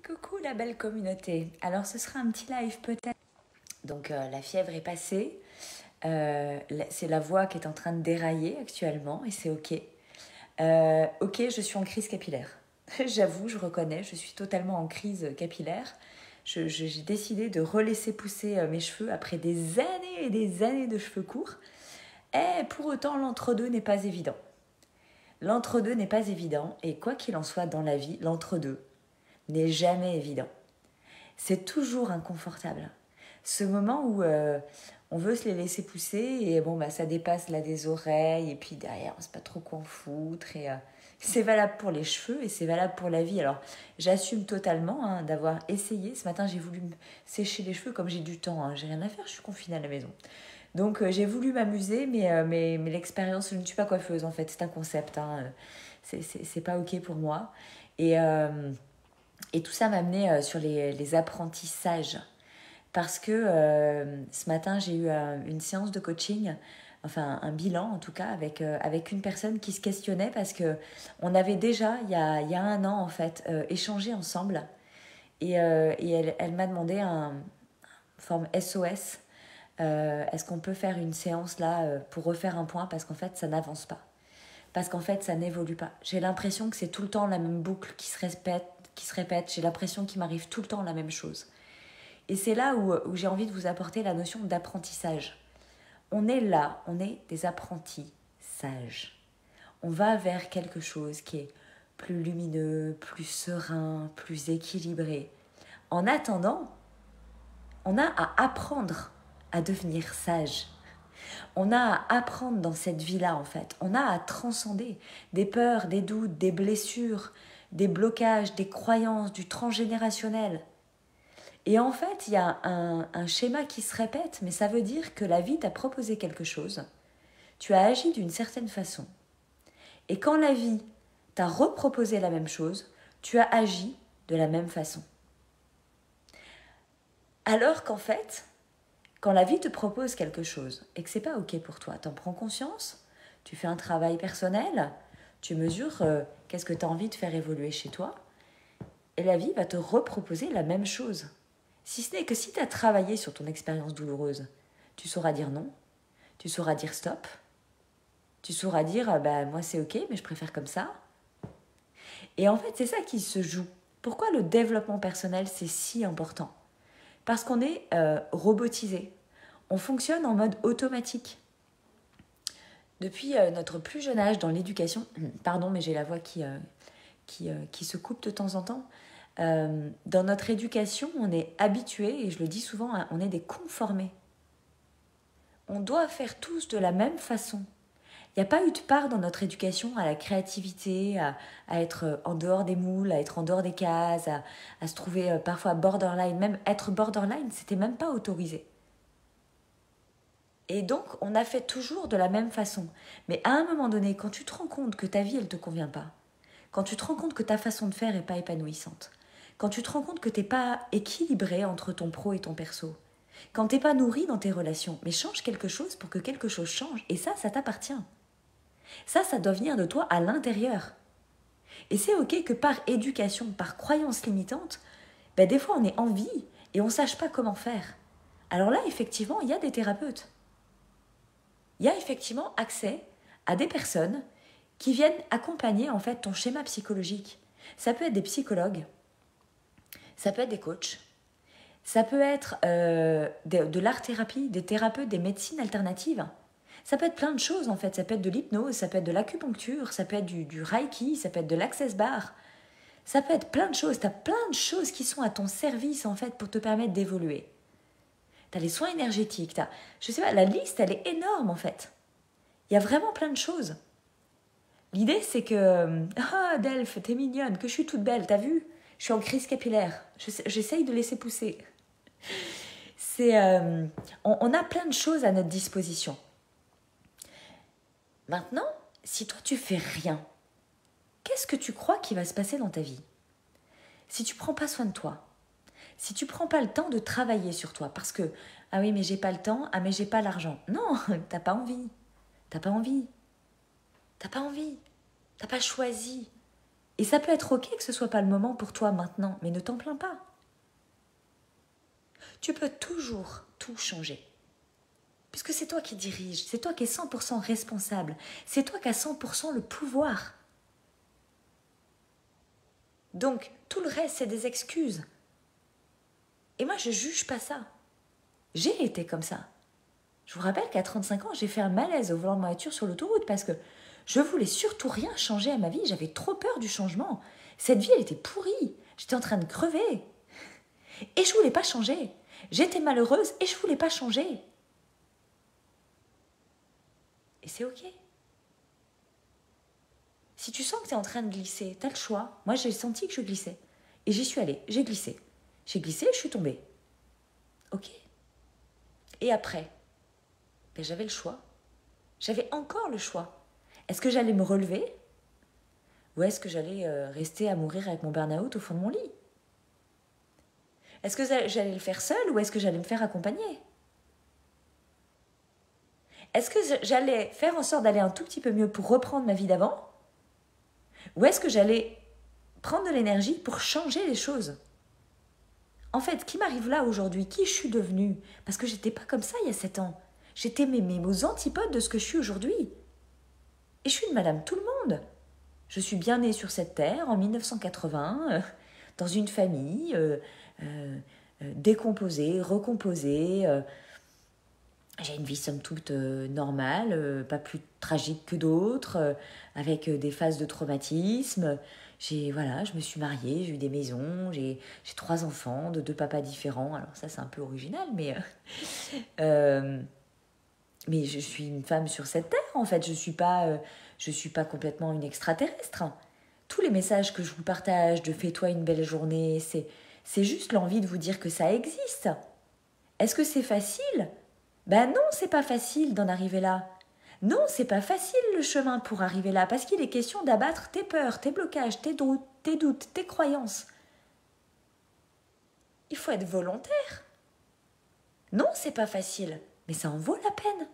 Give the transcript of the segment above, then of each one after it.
Coucou la belle communauté. Alors ce sera un petit live peut-être. Donc la fièvre est passée. C'est la voix qui est en train de dérailler actuellement et c'est ok. Ok, je suis en crise capillaire. J'avoue, je reconnais, je suis totalement en crise capillaire. J'ai décidé de relaisser pousser mes cheveux après des années et des années de cheveux courts. Et pour autant, l'entre-deux n'est pas évident. L'entre-deux n'est pas évident et quoi qu'il en soit dans la vie, l'entre-deux n'est jamais évident. C'est toujours inconfortable. Ce moment où on veut se les laisser pousser et bon, bah, ça dépasse là des oreilles et puis derrière, on ne sait pas trop quoi en foutre. Et, c'est valable pour les cheveux et c'est valable pour la vie. Alors, j'assume totalement d'avoir essayé. Ce matin, j'ai voulu me sécher les cheveux comme j'ai du temps. J'ai rien à faire, je suis confinée à la maison. Donc, j'ai voulu m'amuser, mais l'expérience, je ne suis pas coiffeuse en fait. C'est un concept. C'est pas ok pour moi. Et tout ça m'a amené sur les apprentissages. Parce que ce matin, j'ai eu une séance de coaching, enfin un bilan en tout cas, avec une personne qui se questionnait parce qu'on avait déjà, il y a un an en fait, échangé ensemble. Et elle m'a demandé un forme SOS. Est-ce qu'on peut faire une séance là pour refaire un point parce qu'en fait, ça n'avance pas. Parce qu'en fait, ça n'évolue pas. J'ai l'impression que c'est tout le temps la même boucle qui se répète. J'ai l'impression qu'il m'arrive tout le temps la même chose. Et c'est là où j'ai envie de vous apporter la notion d'apprentissage. On est là, on est des apprentis sages. On va vers quelque chose qui est plus lumineux, plus serein, plus équilibré. En attendant, on a à apprendre à devenir sage. On a à apprendre dans cette vie-là, en fait. On a à transcender des peurs, des doutes, des blessures, des blocages, des croyances, du transgénérationnel. Et en fait, il y a un schéma qui se répète, mais ça veut dire que la vie t'a proposé quelque chose. Tu as agi d'une certaine façon. Et quand la vie t'a reproposé la même chose, tu as agi de la même façon. Alors qu'en fait, quand la vie te propose quelque chose et que c'est pas ok pour toi, t'en prends conscience, tu fais un travail personnel, tu mesures qu'est-ce que tu as envie de faire évoluer chez toi, et la vie va te reproposer la même chose. Si ce n'est que si tu as travaillé sur ton expérience douloureuse, tu sauras dire non, tu sauras dire stop, tu sauras dire moi c'est ok mais je préfère comme ça. Et en fait c'est ça qui se joue. Pourquoi le développement personnel c'est si important ? Parce qu'on est robotisé. On fonctionne en mode automatique. Depuis notre plus jeune âge dans l'éducation, pardon mais j'ai la voix qui se coupe de temps en temps, dans notre éducation, on est habitué, et je le dis souvent, on est des conformés. On doit faire tous de la même façon. Il n'y a pas eu de part dans notre éducation à la créativité, à être en dehors des moules, à être en dehors des cases, à se trouver parfois borderline. Même être borderline, c'était même pas autorisé. Et donc, on a fait toujours de la même façon. Mais à un moment donné, quand tu te rends compte que ta vie, elle ne te convient pas, quand tu te rends compte que ta façon de faire n'est pas épanouissante, quand tu te rends compte que tu n'es pas équilibré entre ton pro et ton perso, quand tu n'es pas nourri dans tes relations, mais change quelque chose pour que quelque chose change. Et ça t'appartient. Ça doit venir de toi à l'intérieur. Et c'est ok que par éducation, par croyance limitante, des fois on est en vie et on ne sache pas comment faire. Alors là, effectivement, il y a des thérapeutes. Il y a effectivement accès à des personnes qui viennent accompagner en fait ton schéma psychologique. Ça peut être des psychologues, ça peut être des coachs, ça peut être de l'art-thérapie, des thérapeutes, des médecines alternatives. Ça peut être plein de choses en fait, ça peut être de l'hypnose, ça peut être de l'acupuncture, ça peut être du reiki, ça peut être de l'access bar. Ça peut être plein de choses, tu as plein de choses qui sont à ton service en fait pour te permettre d'évoluer. Tu as les soins énergétiques, je sais pas, la liste elle est énorme en fait. Il y a vraiment plein de choses. L'idée c'est que, Delph, t'es mignonne, que je suis toute belle, t'as vu ? Je suis en crise capillaire, j'essaye de laisser pousser. On a plein de choses à notre disposition. Maintenant, si toi tu fais rien, qu'est-ce que tu crois qui va se passer dans ta vie ? Si tu prends pas soin de toi, si tu prends pas le temps de travailler sur toi, parce que ah oui mais j'ai pas le temps, ah mais j'ai pas l'argent. Non, t'as pas envie, t'as pas choisi. Et ça peut être ok que ce soit pas le moment pour toi maintenant, mais ne t'en plains pas. Tu peux toujours tout changer. Puisque c'est toi qui dirige, c'est toi qui es 100% responsable, c'est toi qui as 100% le pouvoir. Donc, tout le reste, c'est des excuses. Et moi, je juge pas ça. J'ai été comme ça. Je vous rappelle qu'à 35 ans, j'ai fait un malaise au volant de ma voiture sur l'autoroute parce que je voulais surtout rien changer à ma vie. J'avais trop peur du changement. Cette vie, elle était pourrie. J'étais en train de crever. Et je voulais pas changer. J'étais malheureuse et je voulais pas changer. Et c'est ok. Si tu sens que tu es en train de glisser, tu as le choix. Moi, j'ai senti que je glissais. Et j'y suis allée. J'ai glissé. J'ai glissé, je suis tombée. Ok. Et après, ben, j'avais le choix. J'avais encore le choix. Est-ce que j'allais me relever ou est-ce que j'allais rester à mourir avec mon burn-out au fond de mon lit? Est-ce que j'allais le faire seule ou est-ce que j'allais me faire accompagner? Est-ce que j'allais faire en sorte d'aller un tout petit peu mieux pour reprendre ma vie d'avant? Ou est-ce que j'allais prendre de l'énergie pour changer les choses? En fait, qui m'arrive là aujourd'hui? Qui je suis devenue? Parce que j'étais pas comme ça il y a 7 ans. J'étais même aux antipodes de ce que je suis aujourd'hui. Et je suis une madame tout le monde. Je suis bien née sur cette terre en 1980, dans une famille décomposée, recomposée. J'ai une vie somme toute normale, pas plus tragique que d'autres, avec des phases de traumatisme. Voilà, je me suis mariée, j'ai eu des maisons, j'ai 3 enfants de 2 papas différents. Alors ça, c'est un peu original, mais je suis une femme sur cette terre, en fait. Je suis pas complètement une extraterrestre. Tous les messages que je vous partage de fais-toi une belle journée, c'est juste l'envie de vous dire que ça existe. Est-ce que c'est facile? Ben non, c'est pas facile d'en arriver là. Non, c'est pas facile le chemin pour arriver là, parce qu'il est question d'abattre tes peurs, tes blocages, tes doutes, tes croyances. Il faut être volontaire. Non, c'est pas facile, mais ça en vaut la peine.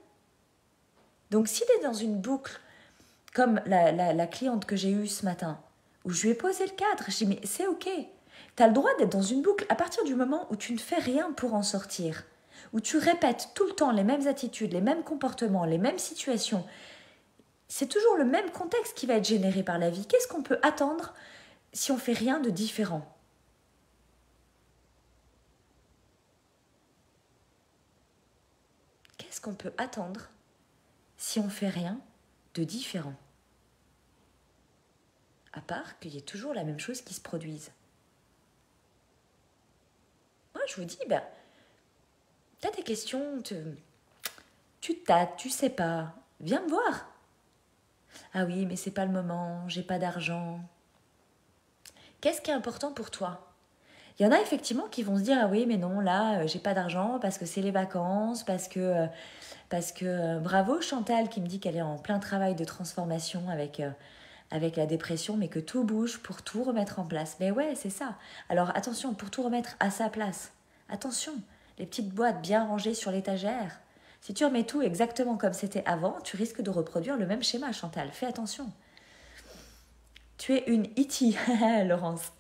Donc si tu es dans une boucle, comme la cliente que j'ai eue ce matin, où je lui ai posé le cadre, j'ai dit mais c'est ok, tu as le droit d'être dans une boucle à partir du moment où tu ne fais rien pour en sortir, où tu répètes tout le temps les mêmes attitudes, les mêmes comportements, les mêmes situations. C'est toujours le même contexte qui va être généré par la vie. Qu'est-ce qu'on peut attendre si on fait rien de différent? Qu'est-ce qu'on peut attendre si on fait rien de différent? À part qu'il y ait toujours la même chose qui se produise. Moi, je vous dis, t'as des questions, tu tâtes, tu sais pas, viens me voir. Ah oui, mais c'est pas le moment, j'ai pas d'argent. Qu'est-ce qui est important pour toi? Il y en a effectivement qui vont se dire, ah oui, mais non, là, j'ai pas d'argent parce que c'est les vacances, parce que bravo Chantal qui me dit qu'elle est en plein travail de transformation avec la dépression, mais que tout bouge pour tout remettre en place. Mais ouais, c'est ça. Alors attention, pour tout remettre à sa place. Attention, les petites boîtes bien rangées sur l'étagère. Si tu remets tout exactement comme c'était avant, tu risques de reproduire le même schéma, Chantal. Fais attention. Tu es une E.T., Laurence.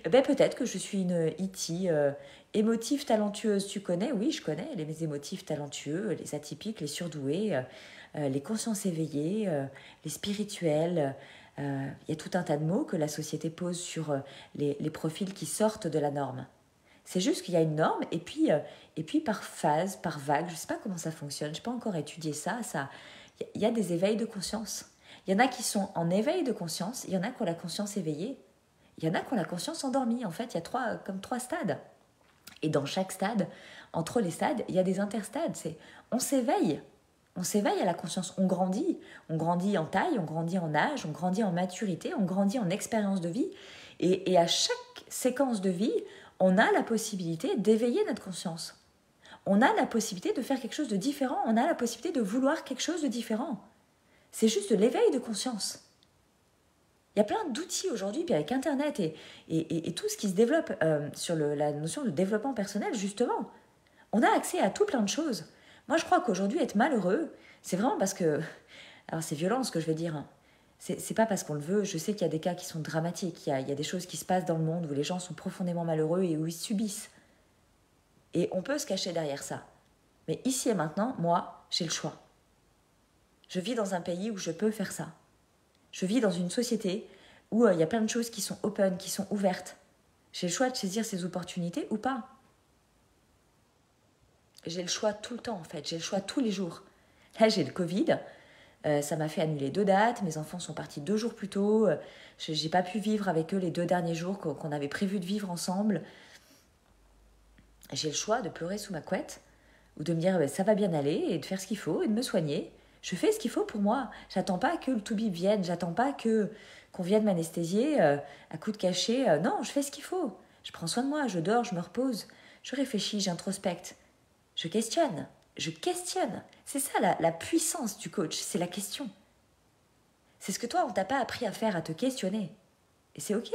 Peut-être que je suis une E.T. Émotive, talentueuse, tu connais? Oui, je connais les émotifs talentueux, les atypiques, les surdoués, les consciences éveillées, les spirituels. Il y a tout un tas de mots que la société pose sur les profils qui sortent de la norme. C'est juste qu'il y a une norme et puis par phase, par vague, je ne sais pas comment ça fonctionne, je n'ai pas encore étudié ça. Il y a des éveils de conscience. Il y en a qui sont en éveil de conscience, il y en a qui ont la conscience éveillée, il y en a qui ont la conscience endormie. En fait, il y a trois stades. Et dans chaque stade, entre les stades, il y a des interstades. On s'éveille à la conscience, on grandit en taille, on grandit en âge, on grandit en maturité, on grandit en expérience de vie. Et à chaque séquence de vie, on a la possibilité d'éveiller notre conscience. On a la possibilité de faire quelque chose de différent, on a la possibilité de vouloir quelque chose de différent. C'est juste de l'éveil de conscience. Il y a plein d'outils aujourd'hui, puis avec Internet et tout ce qui se développe sur la notion de développement personnel, justement. On a accès à tout plein de choses. Moi, je crois qu'aujourd'hui, être malheureux, c'est vraiment parce que... Alors, c'est violent ce que je vais dire. Hein. C'est pas parce qu'on le veut. Je sais qu'il y a des cas qui sont dramatiques. Il y a des choses qui se passent dans le monde où les gens sont profondément malheureux et où ils subissent. Et on peut se cacher derrière ça. Mais ici et maintenant, moi, j'ai le choix. Je vis dans un pays où je peux faire ça. Je vis dans une société où il y a plein de choses qui sont open, qui sont ouvertes. J'ai le choix de saisir ces opportunités ou pas. J'ai le choix tout le temps, en fait. J'ai le choix tous les jours. Là, j'ai le Covid. Ça m'a fait annuler 2 dates. Mes enfants sont partis 2 jours plus tôt. J'ai pas pu vivre avec eux les 2 derniers jours qu'on avait prévu de vivre ensemble. J'ai le choix de pleurer sous ma couette ou de me dire ça va bien aller et de faire ce qu'il faut et de me soigner. Je fais ce qu'il faut pour moi. J'attends pas que le toubib vienne. J'attends pas qu'on vienne m'anesthésier à coups de cachet. Non, je fais ce qu'il faut. Je prends soin de moi. Je dors, je me repose. Je réfléchis, j'introspecte. Je questionne. Je questionne. C'est ça la puissance du coach. C'est la question. C'est ce que toi, on t'a pas appris à faire, à te questionner. Et c'est ok.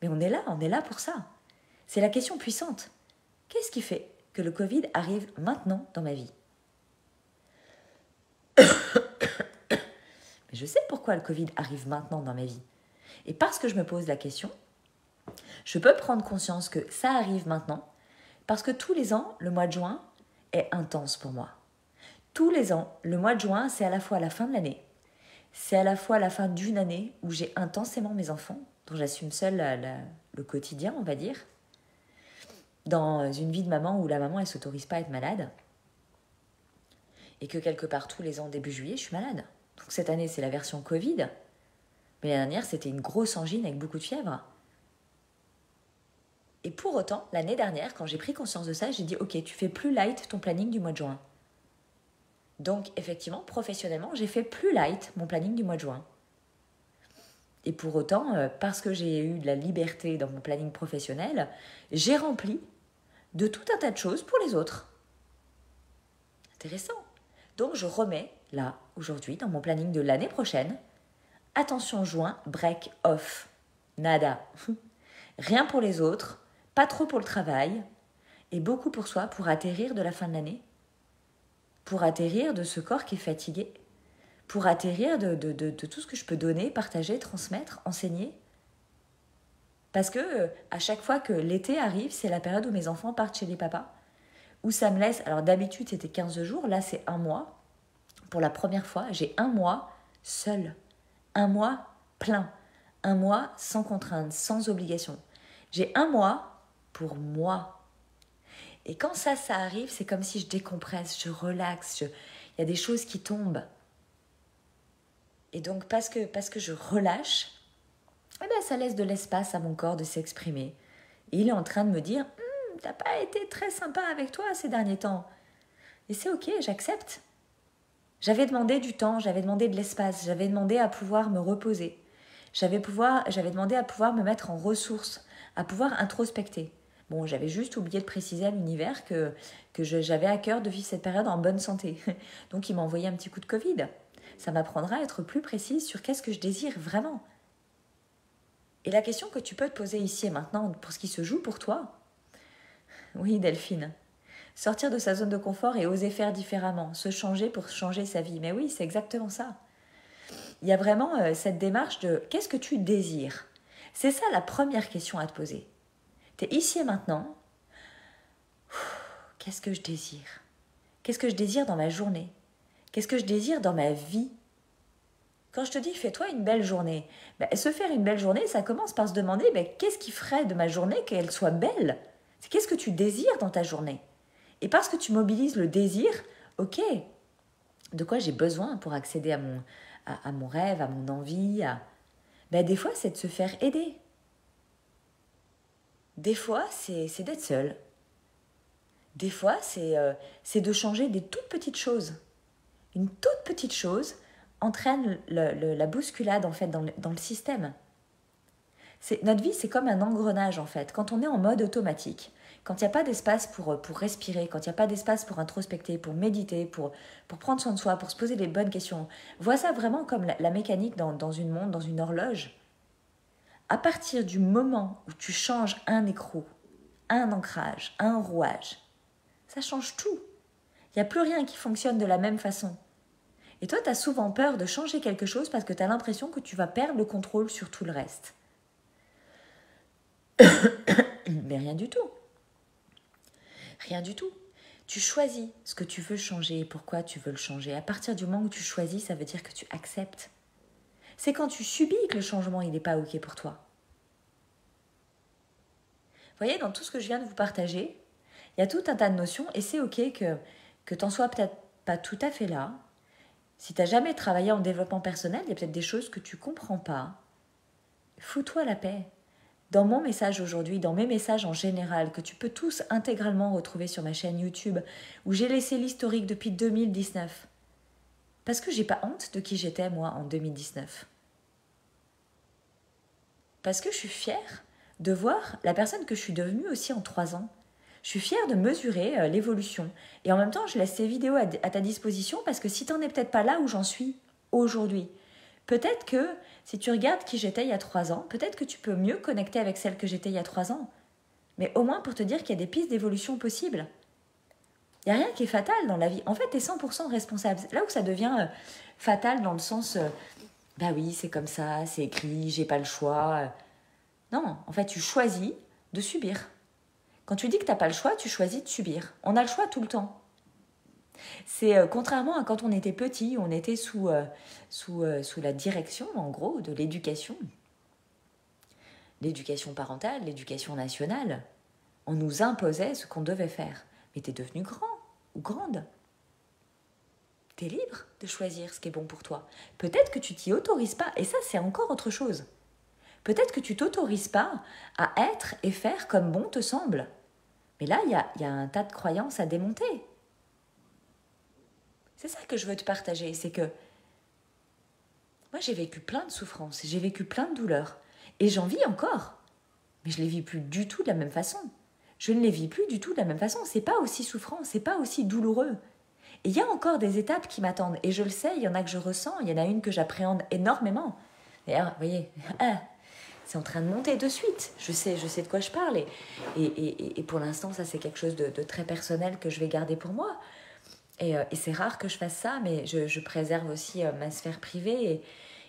Mais on est là pour ça. C'est la question puissante. Qu'est-ce qui fait que le Covid arrive maintenant dans ma vie? Mais je sais pourquoi le Covid arrive maintenant dans ma vie. Et parce que je me pose la question, je peux prendre conscience que ça arrive maintenant, parce que tous les ans, le mois de juin est intense pour moi. Tous les ans, le mois de juin, c'est à la fois la fin de l'année, c'est à la fois la fin d'une année où j'ai intensément mes enfants, dont j'assume seule le quotidien, on va dire, dans une vie de maman où la maman, elle ne s'autorise pas à être malade, et que quelque part, tous les ans, début juillet, je suis malade. Donc cette année, c'est la version Covid, mais l'année dernière, c'était une grosse angine avec beaucoup de fièvre. Et pour autant, l'année dernière, quand j'ai pris conscience de ça, j'ai dit « Ok, tu fais plus light ton planning du mois de juin. » Donc, effectivement, professionnellement, j'ai fait plus light mon planning du mois de juin. Et pour autant, parce que j'ai eu de la liberté dans mon planning professionnel, j'ai rempli de tout un tas de choses pour les autres. Intéressant. Donc, je remets, là, aujourd'hui, dans mon planning de l'année prochaine, attention juin, break off. Nada. Rien pour les autres, pas trop pour le travail, et beaucoup pour soi, pour atterrir de la fin de l'année, pour atterrir de ce corps qui est fatigué, pour atterrir de tout ce que je peux donner, partager, transmettre, enseigner. Parce que à chaque fois que l'été arrive, c'est la période où mes enfants partent chez les papas, où ça me laisse, alors d'habitude c'était 15 jours, là c'est 1 mois. Pour la première fois, j'ai 1 mois seul, 1 mois plein, 1 mois sans contrainte, sans obligation. J'ai 1 mois pour moi. Et quand ça arrive, c'est comme si je décompresse, je relaxe, il y a des choses qui tombent. Et donc, parce que je relâche, eh ben, ça laisse de l'espace à mon corps de s'exprimer. Et il est en train de me dire « T'as pas été très sympa avec toi ces derniers temps. » Et c'est ok, j'accepte. J'avais demandé du temps, j'avais demandé de l'espace, j'avais demandé à pouvoir me reposer. J'avais demandé à pouvoir me mettre en ressources, à pouvoir introspecter. Bon, j'avais juste oublié de préciser à l'univers que j'avais à cœur de vivre cette période en bonne santé. Donc, il m'a envoyé un petit coup de Covid. Ça m'apprendra à être plus précise sur qu'est-ce que je désire vraiment. Et la question que tu peux te poser ici et maintenant pour ce qui se joue pour toi, oui Delphine, sortir de sa zone de confort et oser faire différemment, se changer pour changer sa vie. Mais oui, c'est exactement ça. Il y a vraiment cette démarche de qu'est-ce que tu désires? C'est ça la première question à te poser. Tu es ici et maintenant. Qu'est-ce que je désire? Qu'est-ce que je désire dans ma journée? Qu'est-ce que je désire dans ma vie? Quand je te dis fais-toi une belle journée, se faire une belle journée, ça commence par se demander qu'est-ce qui ferait de ma journée qu'elle soit belle? C'est qu'est-ce que tu désires dans ta journée? Et parce que tu mobilises le désir, ok, de quoi j'ai besoin pour accéder à mon rêve, à mon envie, des fois c'est de se faire aider. Des fois c'est d'être seul. Des fois c'est de changer des toutes petites choses. Une toute petite chose entraîne la bousculade en fait dans le système. Notre vie, c'est comme un engrenage en fait. Quand on est en mode automatique, quand il n'y a pas d'espace pour respirer, quand il n'y a pas d'espace pour introspecter, pour méditer, pour prendre soin de soi, pour se poser les bonnes questions, vois ça vraiment comme la mécanique dans une montre, dans une horloge. À partir du moment où tu changes un écrou, un ancrage, un rouage, ça change tout. Il n'y a plus rien qui fonctionne de la même façon. Et toi, tu as souvent peur de changer quelque chose parce que tu as l'impression que tu vas perdre le contrôle sur tout le reste. Mais rien du tout. Rien du tout. Tu choisis ce que tu veux changer et pourquoi tu veux le changer. À partir du moment où tu choisis, ça veut dire que tu acceptes. C'est quand tu subis que le changement, il n'est pas OK pour toi. Vous voyez, dans tout ce que je viens de vous partager, il y a tout un tas de notions et c'est OK que tu n'en sois peut-être pas tout à fait là. Si tu n'as jamais travaillé en développement personnel, il y a peut-être des choses que tu ne comprends pas. Fous-toi la paix. Dans mon message aujourd'hui, dans mes messages en général, que tu peux tous intégralement retrouver sur ma chaîne YouTube, où j'ai laissé l'historique depuis 2019. Parce que j'ai pas honte de qui j'étais, moi, en 2019. Parce que je suis fière de voir la personne que je suis devenue aussi en 3 ans. Je suis fière de mesurer l'évolution. Et en même temps, je laisse ces vidéos à ta disposition parce que si tu n'en es peut-être pas là où j'en suis aujourd'hui, peut-être que si tu regardes qui j'étais il y a 3 ans, peut-être que tu peux mieux connecter avec celle que j'étais il y a 3 ans. Mais au moins pour te dire qu'il y a des pistes d'évolution possibles. Il n'y a rien qui est fatal dans la vie. En fait, tu es 100% responsable. Là où ça devient fatal dans le sens, bah oui, c'est comme ça, c'est écrit, j'ai pas le choix. Non, en fait, tu choisis de subir. Quand tu dis que tu n'as pas le choix, tu choisis de subir. On a le choix tout le temps. C'est contrairement à quand on était petit, on était sous la direction, en gros, de l'éducation. L'éducation parentale, l'éducation nationale. On nous imposait ce qu'on devait faire. Mais tu es devenu grand ou grande. Tu es libre de choisir ce qui est bon pour toi. Peut-être que tu t'y autorises pas, et ça, c'est encore autre chose. Peut-être que tu t'autorises pas à être et faire comme bon te semble. Mais là, il y a un tas de croyances à démonter. C'est ça que je veux te partager, c'est que moi, j'ai vécu plein de souffrances, j'ai vécu plein de douleurs, et j'en vis encore. Mais je ne les vis plus du tout de la même façon. Je ne les vis plus du tout de la même façon. C'est pas aussi souffrant, c'est pas aussi douloureux. Et il y a encore des étapes qui m'attendent, et je le sais, il y en a que je ressens, il y en a une que j'appréhende énormément. D'ailleurs, vous voyez, c'est en train de monter de suite. Je sais de quoi je parle, et pour l'instant, ça c'est quelque chose de très personnel que je vais garder pour moi. Et c'est rare que je fasse ça, mais je préserve aussi ma sphère privée.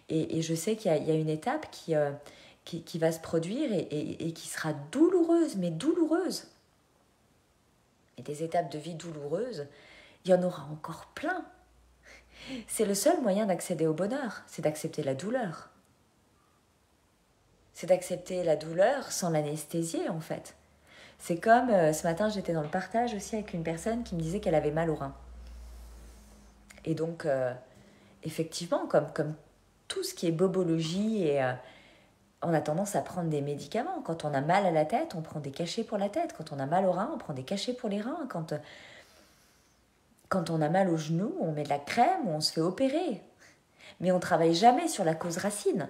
Et je sais qu'il y a une étape qui va se produire et qui sera douloureuse, mais douloureuse. Et des étapes de vie douloureuses, il y en aura encore plein. C'est le seul moyen d'accéder au bonheur, c'est d'accepter la douleur. C'est d'accepter la douleur sans l'anesthésier, en fait. C'est comme, ce matin, j'étais dans le partage aussi avec une personne qui me disait qu'elle avait mal au rein. Et donc, effectivement, comme tout ce qui est bobologie, et on a tendance à prendre des médicaments. Quand on a mal à la tête, on prend des cachets pour la tête. Quand on a mal au rein, on prend des cachets pour les reins. Quand on a mal au genou, on met de la crème ou on se fait opérer. Mais on ne travaille jamais sur la cause racine.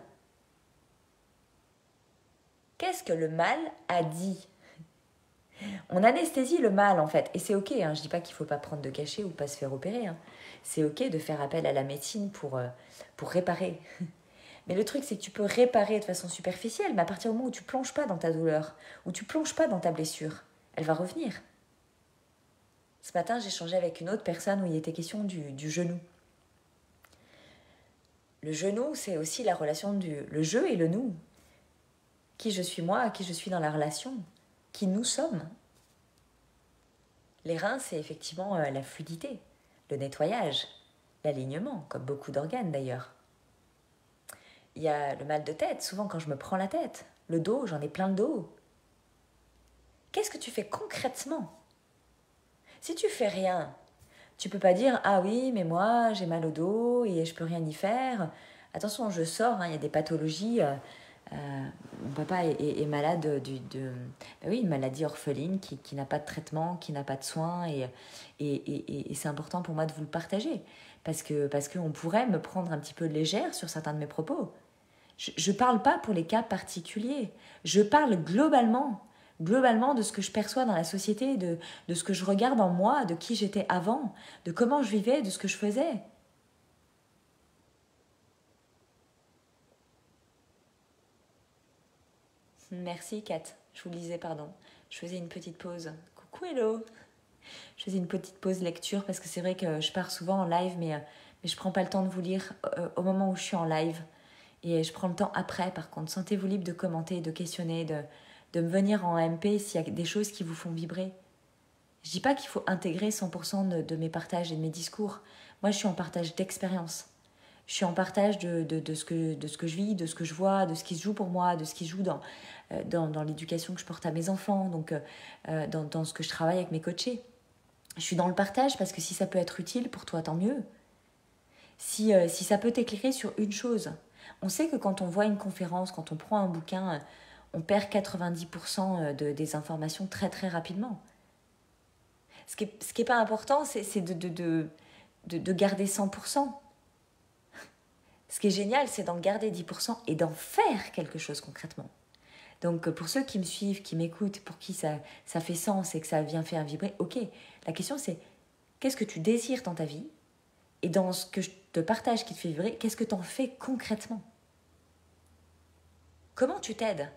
Qu'est-ce que le mal a dit ? On anesthésie le mal, en fait. Et c'est OK, hein, je ne dis pas qu'il ne faut pas prendre de cachet ou pas se faire opérer. Hein. C'est OK de faire appel à la médecine pour réparer. Mais le truc, c'est que tu peux réparer de façon superficielle, mais à partir du moment où tu ne plonges pas dans ta douleur, où tu ne plonges pas dans ta blessure, elle va revenir. Ce matin, j'ai échangé avec une autre personne où il était question du genou. Le genou, c'est aussi la relation le je et le nous. Qui je suis moi, qui je suis dans la relation, qui nous sommes. Les reins, c'est effectivement la fluidité, le nettoyage, l'alignement, comme beaucoup d'organes d'ailleurs. Il y a le mal de tête, souvent quand je me prends la tête. Le dos, j'en ai plein le dos. Qu'est-ce que tu fais concrètement ? Si tu fais rien, tu peux pas dire « Ah oui, mais moi, j'ai mal au dos et je peux rien y faire. » Attention, je sors, il y a des pathologies. Mon papa est malade une maladie orpheline qui n'a pas de traitement, qui n'a pas de soins. Et c'est important pour moi de vous le partager. Parce qu'on pourrait me prendre un petit peu légère sur certains de mes propos. Je ne parle pas pour les cas particuliers. Je parle globalement de ce que je perçois dans la société, de ce que je regarde en moi, de qui j'étais avant, de comment je vivais, de ce que je faisais. Merci Kat, je vous lisais, pardon. Je faisais une petite pause. Coucou Hello. Je faisais une petite pause lecture parce que c'est vrai que je pars souvent en live, mais Et je prends pas le temps de vous lire au moment où je suis en live. Et je prends le temps après, par contre. Sentez-vous libre de commenter, de questionner, de me venir en MP s'il y a des choses qui vous font vibrer. Je dis pas qu'il faut intégrer 100% de mes partages et de mes discours. Moi, je suis en partage d'expérience. Je suis en partage de ce que je vis, de ce que je vois, de ce qui se joue pour moi, de ce qui se joue dans l'éducation que je porte à mes enfants, donc dans ce que je travaille avec mes coachés. Je suis dans le partage parce que si ça peut être utile pour toi, tant mieux. Si ça peut t'éclairer sur une chose. On sait que quand on voit une conférence, quand on prend un bouquin, on perd 90% des informations très très rapidement. Ce qui est pas important, c'est de garder 100%. Ce qui est génial, c'est d'en garder 10% et d'en faire quelque chose concrètement. Donc pour ceux qui me suivent, qui m'écoutent, pour qui ça fait sens et que ça vient faire vibrer, ok. La question c'est, qu'est-ce que tu désires dans ta vie? Et dans ce que je te partage qui te fait vibrer, qu'est-ce que tu en fais concrètement? Comment tu t'aides?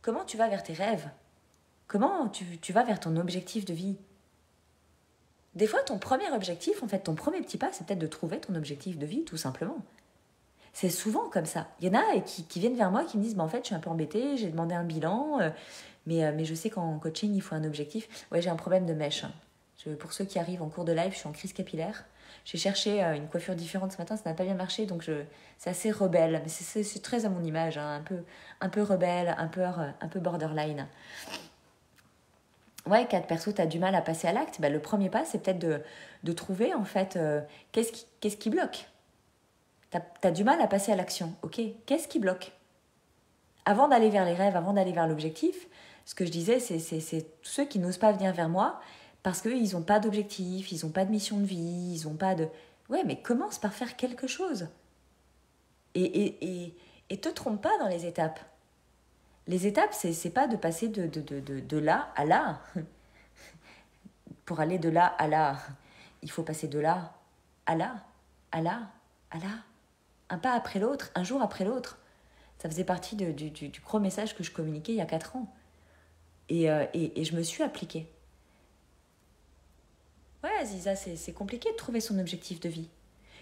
Comment tu vas vers tes rêves? Comment tu vas vers ton objectif de vie? Des fois, ton premier objectif, en fait, ton premier petit pas, c'est peut-être de trouver ton objectif de vie, tout simplement. C'est souvent comme ça. Il y en a qui viennent vers moi, qui me disent, en fait, je suis un peu embêtée, j'ai demandé un bilan, mais je sais qu'en coaching, il faut un objectif. Ouais, j'ai un problème de mèche. Pour ceux qui arrivent en cours de live, je suis en crise capillaire. J'ai cherché une coiffure différente ce matin, ça n'a pas bien marché, donc c'est assez rebelle. Mais c'est très à mon image, hein, un peu rebelle, un peu borderline. Ouais, 4 perso, tu as du mal à passer à l'acte. Le premier pas, c'est peut-être de trouver, en fait, qu'est-ce qui bloque. T'as du mal à passer à l'action, ok? Qu'est-ce qui bloque? Avant d'aller vers les rêves, avant d'aller vers l'objectif, ce que je disais, c'est tous ceux qui n'osent pas venir vers moi parce qu'ils n'ont pas d'objectif, ils n'ont pas de mission de vie, ils n'ont pas de... Ouais, mais commence par faire quelque chose. Et te trompe pas dans les étapes. Les étapes, c'est pas de passer de là à là. Pour aller de là à là, il faut passer de là à là, à là, à là. Un pas après l'autre, un jour après l'autre. Ça faisait partie du gros message que je communiquais il y a 4 ans. Et je me suis appliquée. Ouais, Aziza, c'est compliqué de trouver son objectif de vie.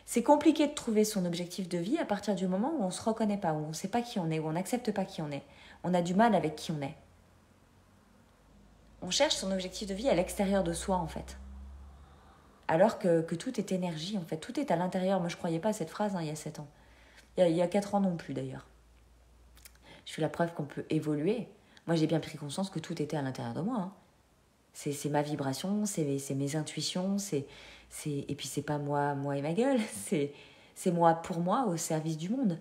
C'est compliqué de trouver son objectif de vie à partir du moment où on ne se reconnaît pas, où on ne sait pas qui on est, où on n'accepte pas qui on est. On a du mal avec qui on est. On cherche son objectif de vie à l'extérieur de soi, en fait. Alors que tout est énergie, en fait. Tout est à l'intérieur. Moi, je ne croyais pas à cette phrase il y a 7 ans. Il y a 4 ans non plus, d'ailleurs. Je suis la preuve qu'on peut évoluer. Moi, j'ai bien pris conscience que tout était à l'intérieur de moi. C'est ma vibration, c'est mes intuitions, et puis c'est pas moi et ma gueule, c'est moi pour moi au service du monde,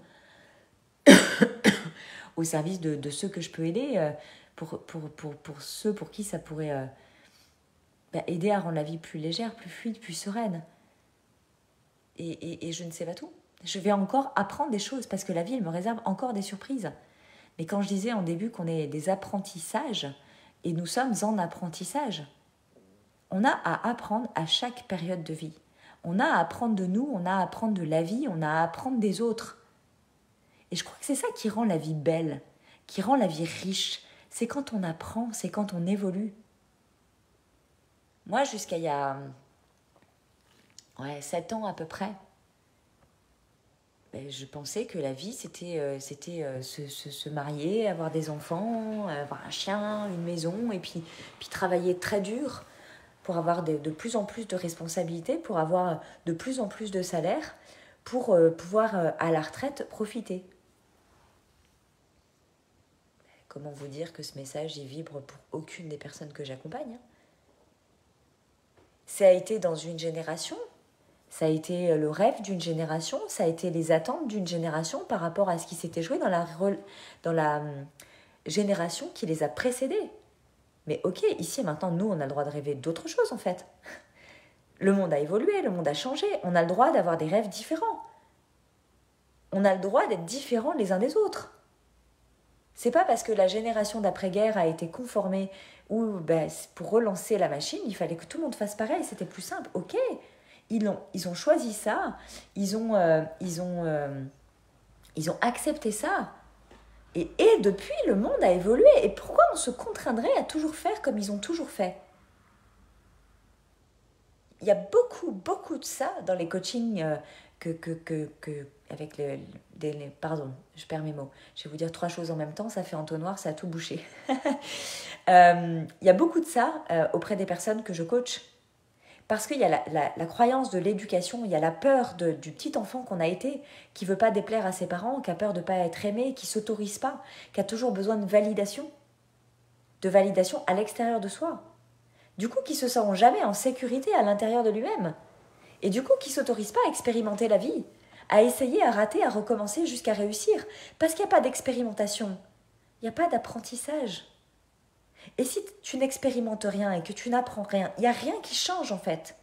au service de ceux que je peux aider, pour ceux pour qui ça pourrait aider à rendre la vie plus légère, plus fluide, plus sereine. Et je ne sais pas tout. Je vais encore apprendre des choses parce que la vie, elle me réserve encore des surprises. Mais quand je disais en début qu'on est des apprentissages, et nous sommes en apprentissage, on a à apprendre à chaque période de vie. On a à apprendre de nous, on a à apprendre de la vie, on a à apprendre des autres. Et je crois que c'est ça qui rend la vie belle, qui rend la vie riche. C'est quand on apprend, c'est quand on évolue. Moi, jusqu'à il y a 7 ans à peu près, je pensais que la vie, c'était se marier, avoir des enfants, avoir un chien, une maison, et puis travailler très dur pour avoir de plus en plus de responsabilités, pour avoir de plus en plus de salaire, pour pouvoir, à la retraite, profiter. Comment vous dire que ce message, il vibre pour aucune des personnes que j'accompagne? Ça a été dans une génération, ça a été le rêve d'une génération, ça a été les attentes d'une génération par rapport à ce qui s'était joué dans la génération qui les a précédés. Mais ok, ici et maintenant, nous, on a le droit de rêver d'autres choses en fait. Le monde a évolué, le monde a changé, on a le droit d'avoir des rêves différents. On a le droit d'être différents les uns des autres. C'est pas parce que la génération d'après-guerre a été conformée ou pour relancer la machine, il fallait que tout le monde fasse pareil, c'était plus simple. Ok, ils ont choisi ça, ils ont accepté ça. Et depuis, le monde a évolué. Et pourquoi on se contraindrait à toujours faire comme ils ont toujours fait? Il y a beaucoup de ça dans les coachings avec pardon, je perds mes mots. Je vais vous dire 3 choses en même temps, ça fait entonnoir, ça a tout bouché. Il y a beaucoup de ça auprès des personnes que je coach. Parce qu'il y a la croyance de l'éducation, il y a la peur du petit enfant qu'on a été, qui ne veut pas déplaire à ses parents, qui a peur de ne pas être aimé, qui ne s'autorise pas, qui a toujours besoin de validation à l'extérieur de soi. Du coup, qui ne se sent jamais en sécurité à l'intérieur de lui-même. Et du coup, qui ne s'autorise pas à expérimenter la vie, à essayer, à rater, à recommencer jusqu'à réussir. Parce qu'il n'y a pas d'expérimentation, il n'y a pas d'apprentissage. Et si tu n'expérimentes rien et que tu n'apprends rien, il n'y a rien qui change en fait.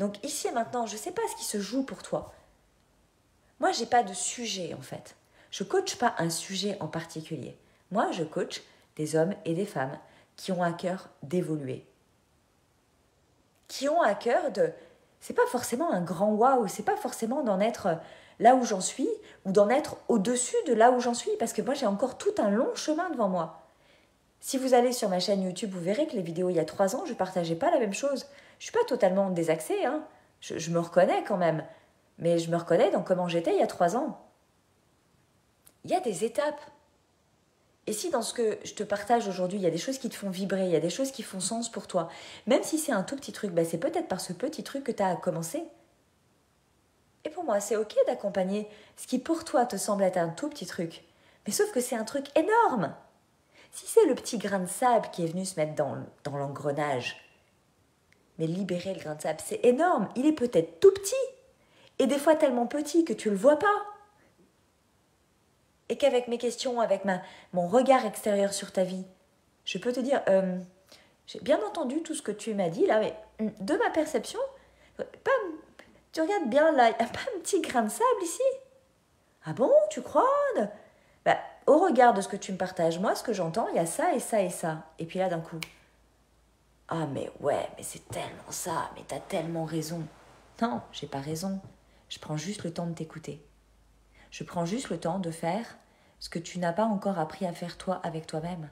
Donc ici et maintenant, je ne sais pas ce qui se joue pour toi. Moi, je n'ai pas de sujet en fait. Je ne coach pas un sujet en particulier. Moi, je coach des hommes et des femmes qui ont à cœur d'évoluer. Qui ont à cœur de... C'est pas forcément un grand waouh, c'est pas forcément d'en être là où j'en suis ou d'en être au-dessus de là où j'en suis, parce que moi, j'ai encore tout un long chemin devant moi. Si vous allez sur ma chaîne YouTube, vous verrez que les vidéos il y a 3 ans, je ne partageais pas la même chose. Je ne suis pas totalement désaxée, hein. Je me reconnais quand même. Mais je me reconnais dans comment j'étais il y a 3 ans. Il y a des étapes. Et si dans ce que je te partage aujourd'hui, il y a des choses qui te font vibrer, il y a des choses qui font sens pour toi, même si c'est un tout petit truc, c'est peut-être par ce petit truc que tu as commencé. Et pour moi, c'est ok d'accompagner ce qui pour toi te semble être un tout petit truc. Mais sauf que c'est un truc énorme. Si c'est le petit grain de sable qui est venu se mettre dans l'engrenage, mais libérer le grain de sable, c'est énorme. Il est peut-être tout petit, et des fois tellement petit que tu ne le vois pas. Et qu'avec mes questions, avec mon regard extérieur sur ta vie, je peux te dire, j'ai bien entendu tout ce que tu m'as dit là, mais de ma perception, tu regardes bien là, il n'y a pas un petit grain de sable ici? Ah bon, tu crois? Au regard de ce que tu me partages, moi, ce que j'entends, il y a ça et ça et ça. Et puis là, d'un coup, ah mais ouais, mais c'est tellement ça, mais t'as tellement raison. Non, j'ai pas raison. Je prends juste le temps de t'écouter. Je prends juste le temps de faire ce que tu n'as pas encore appris à faire toi avec toi-même.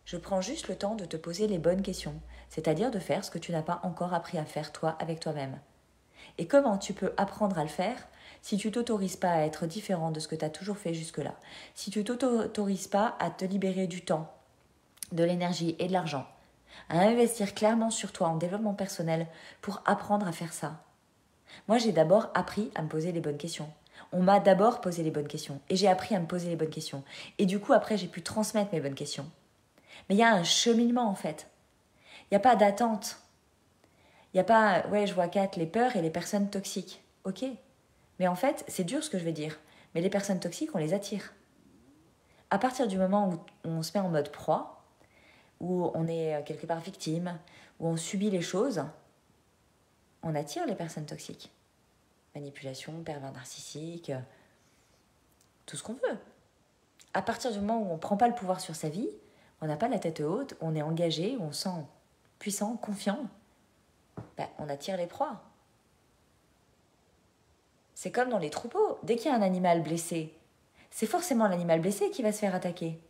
Je prends juste le temps de te poser les bonnes questions, c'est-à-dire de faire ce que tu n'as pas encore appris à faire toi avec toi-même. Et comment tu peux apprendre à le faire si tu t'autorises pas à être différent de ce que tu as toujours fait jusque-là, si tu t'autorises pas à te libérer du temps, de l'énergie et de l'argent, à investir clairement sur toi en développement personnel pour apprendre à faire ça. Moi, j'ai d'abord appris à me poser les bonnes questions. On m'a d'abord posé les bonnes questions et j'ai appris à me poser les bonnes questions. Et du coup, après, j'ai pu transmettre mes bonnes questions. Mais il y a un cheminement en fait. Il n'y a pas d'attente. Il n'y a pas, ouais, je vois 4, les peurs et les personnes toxiques. Ok. Mais en fait, c'est dur ce que je vais dire. Mais les personnes toxiques, on les attire. À partir du moment où on se met en mode proie, où on est quelque part victime, où on subit les choses, on attire les personnes toxiques. Manipulation, pervers narcissique, tout ce qu'on veut. À partir du moment où on ne prend pas le pouvoir sur sa vie, on n'a pas la tête haute, on est engagé, on se sent puissant, confiant, on attire les proies. C'est comme dans les troupeaux. Dès qu'il y a un animal blessé, c'est forcément l'animal blessé qui va se faire attaquer.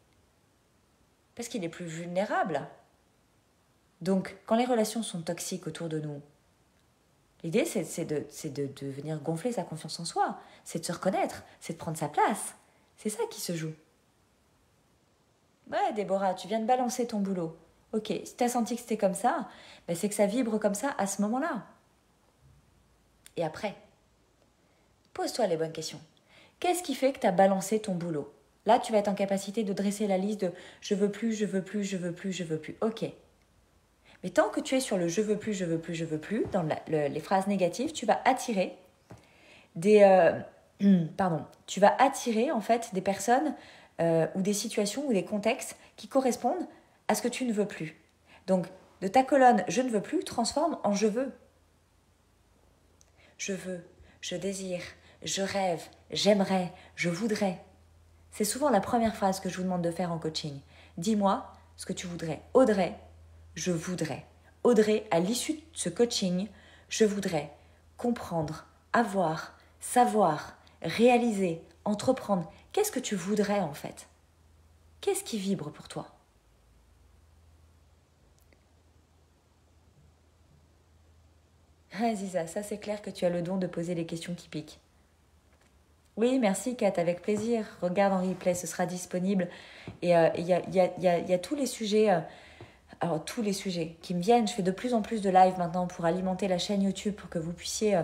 Parce qu'il est plus vulnérable. Donc, quand les relations sont toxiques autour de nous, l'idée, c'est de venir gonfler sa confiance en soi. C'est de se reconnaître, c'est de prendre sa place. C'est ça qui se joue. Ouais, Déborah, tu viens de balancer ton boulot. Ok, si tu as senti que c'était comme ça, c'est que ça vibre comme ça à ce moment-là. Et après, pose-toi les bonnes questions. Qu'est-ce qui fait que tu as balancé ton boulot? Là, tu vas être en capacité de dresser la liste de « je veux plus, je veux plus, je veux plus, je veux plus ». Ok. Mais tant que tu es sur le « je veux plus, je veux plus, je veux plus », dans les phrases négatives, tu vas attirer tu vas attirer en fait des personnes ou des situations ou des contextes qui correspondent à ce que tu ne veux plus. Donc, de ta colonne « je ne veux plus » transforme en « je veux ». Je veux, je désire, je rêve, j'aimerais, je voudrais. C'est souvent la première phrase que je vous demande de faire en coaching. Dis-moi ce que tu voudrais. Audrey, je voudrais. Audrey, à l'issue de ce coaching, je voudrais comprendre, avoir, savoir, réaliser, entreprendre. Qu'est-ce que tu voudrais en fait? Qu'est-ce qui vibre pour toi? Ah, Ziza, ça c'est clair que tu as le don de poser les questions qui piquent. Oui, merci Kat, avec plaisir. Regarde en replay, ce sera disponible. Et il y a tous les sujets, alors tous les sujets qui me viennent. Je fais de plus en plus de live maintenant pour alimenter la chaîne YouTube, pour que vous puissiez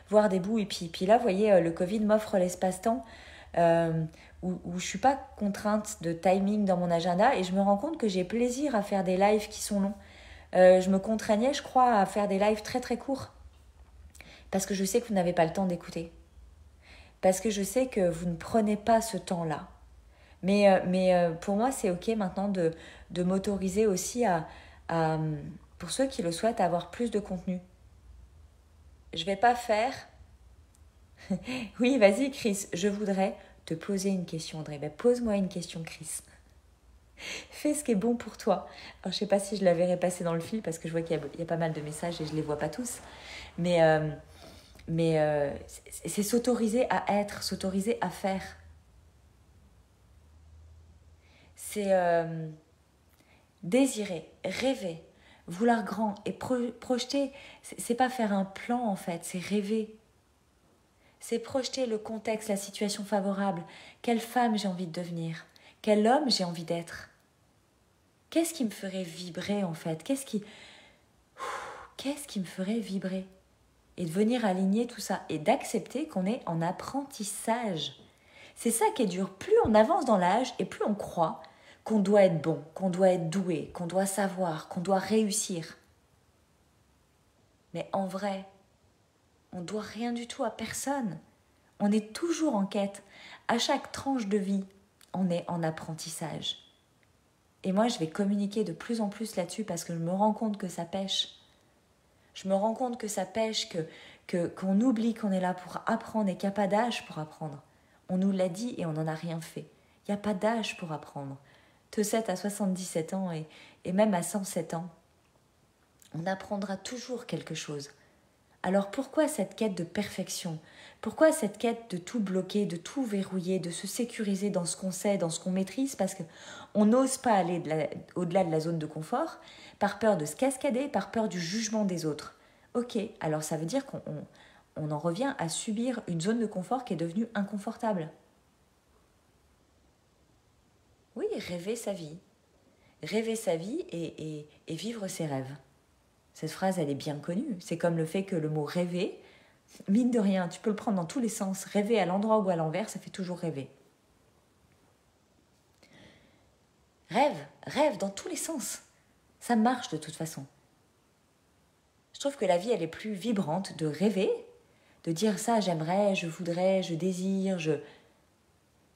voir des bouts. Et puis là, vous voyez, le Covid m'offre l'espace-temps où je ne suis pas contrainte de timing dans mon agenda. Et je me rends compte que j'ai plaisir à faire des lives qui sont longs. Je me contraignais, je crois, à faire des lives très très courts. Parce que je sais que vous n'avez pas le temps d'écouter. Parce que je sais que vous ne prenez pas ce temps-là. Mais pour moi, c'est OK maintenant de m'autoriser aussi à, pour ceux qui le souhaitent, à avoir plus de contenu. Je ne vais pas faire... Oui, vas-y Chris, je voudrais te poser une question, André. Ben, pose-moi une question, Chris. Fais ce qui est bon pour toi. Alors, je ne sais pas si je la verrai passer dans le fil parce que je vois qu'il y a pas mal de messages et je ne les vois pas tous. Mais c'est s'autoriser à être, s'autoriser à faire. C'est désirer, rêver, vouloir grand et projeter. C'est pas faire un plan en fait, c'est rêver. C'est projeter le contexte, la situation favorable. Quelle femme j'ai envie de devenir? Quel homme j'ai envie d'être? Qu'est-ce qui me ferait vibrer en fait? Qu'est-ce qui me ferait vibrer? Et de venir aligner tout ça et d'accepter qu'on est en apprentissage. C'est ça qui est dur. Plus on avance dans l'âge et plus on croit qu'on doit être bon, qu'on doit être doué, qu'on doit savoir, qu'on doit réussir. Mais en vrai, on ne doit rien du tout à personne. On est toujours en quête. À chaque tranche de vie, on est en apprentissage. Et moi, je vais communiquer de plus en plus là-dessus parce que je me rends compte que ça pêche. Je me rends compte que ça pêche, qu'on oublie qu'on est là pour apprendre et qu'il n'y a pas d'âge pour apprendre. On nous l'a dit et on n'en a rien fait. Il n'y a pas d'âge pour apprendre. De 7 à 77 ans et même à 107 ans, on apprendra toujours quelque chose. Alors pourquoi cette quête de perfection? Pourquoi cette quête de tout bloquer, de tout verrouiller, de se sécuriser dans ce qu'on sait, dans ce qu'on maîtrise? Parce qu'on n'ose pas aller au-delà de la zone de confort, par peur de se cascader, par peur du jugement des autres. Ok, alors ça veut dire qu'on en revient à subir une zone de confort qui est devenue inconfortable. Oui, rêver sa vie. Rêver sa vie et vivre ses rêves. Cette phrase, elle est bien connue. C'est comme le fait que le mot rêver, mine de rien, tu peux le prendre dans tous les sens. Rêver à l'endroit ou à l'envers, ça fait toujours rêver. Rêve dans tous les sens. Ça marche de toute façon. Je trouve que la vie, elle est plus vibrante de rêver, de dire ça, j'aimerais, je voudrais, je désire,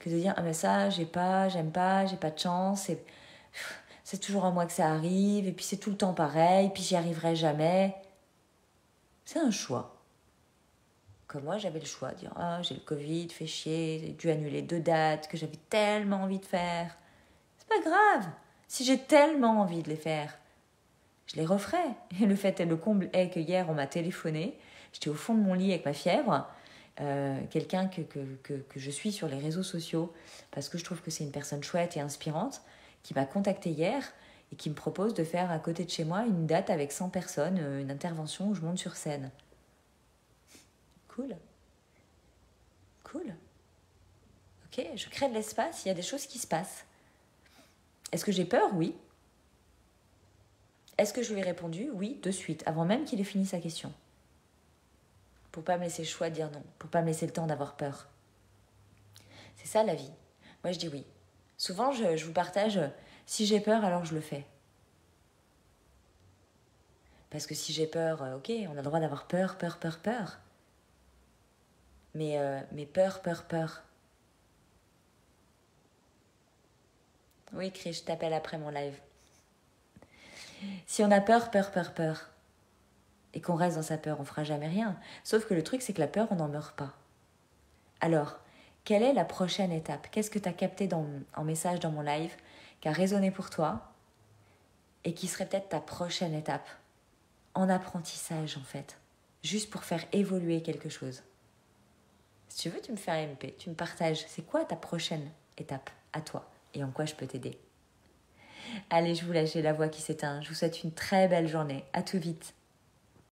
que de dire, ah mais ça, j'aime pas, j'ai pas de chance, c'est toujours à moi que ça arrive, et puis c'est tout le temps pareil, puis j'y arriverai jamais. C'est un choix. Comme moi, j'avais le choix de dire, ah, j'ai le Covid, fait chier, j'ai dû annuler 2 dates que j'avais tellement envie de faire. C'est pas grave. Si j'ai tellement envie de les faire, je les referai. Et le fait et le comble est que hier, on m'a téléphoné. J'étais au fond de mon lit avec ma fièvre. Quelqu'un que je suis sur les réseaux sociaux, parce que je trouve que c'est une personne chouette et inspirante, qui m'a contactée hier et qui me propose de faire à côté de chez moi une date avec 100 personnes, une intervention où je monte sur scène. Cool. Cool. Ok, je crée de l'espace, il y a des choses qui se passent. Est-ce que j'ai peur? Oui. Est-ce que je lui ai répondu? Oui, de suite, avant même qu'il ait fini sa question. Pour pas me laisser le choix de dire non, pour pas me laisser le temps d'avoir peur. C'est ça la vie. Moi je dis oui. Souvent je vous partage, si j'ai peur alors je le fais. Parce que si j'ai peur, ok, on a le droit d'avoir peur. Mais peur. Oui Chris, je t'appelle après mon live. Si on a peur, et qu'on reste dans sa peur, on fera jamais rien. Sauf que le truc, c'est que la peur, on n'en meurt pas. Alors, quelle est la prochaine étape? Qu'est-ce que tu as capté en message dans mon live, qui a résonné pour toi, et qui serait peut-être ta prochaine étape? En apprentissage, en fait. Juste pour faire évoluer quelque chose. Si tu veux, tu me fais un MP, tu me partages. C'est quoi ta prochaine étape à toi? Et en quoi je peux t'aider? Allez, je vous laisse, j'ai la voix qui s'éteint. Je vous souhaite une très belle journée. À tout vite.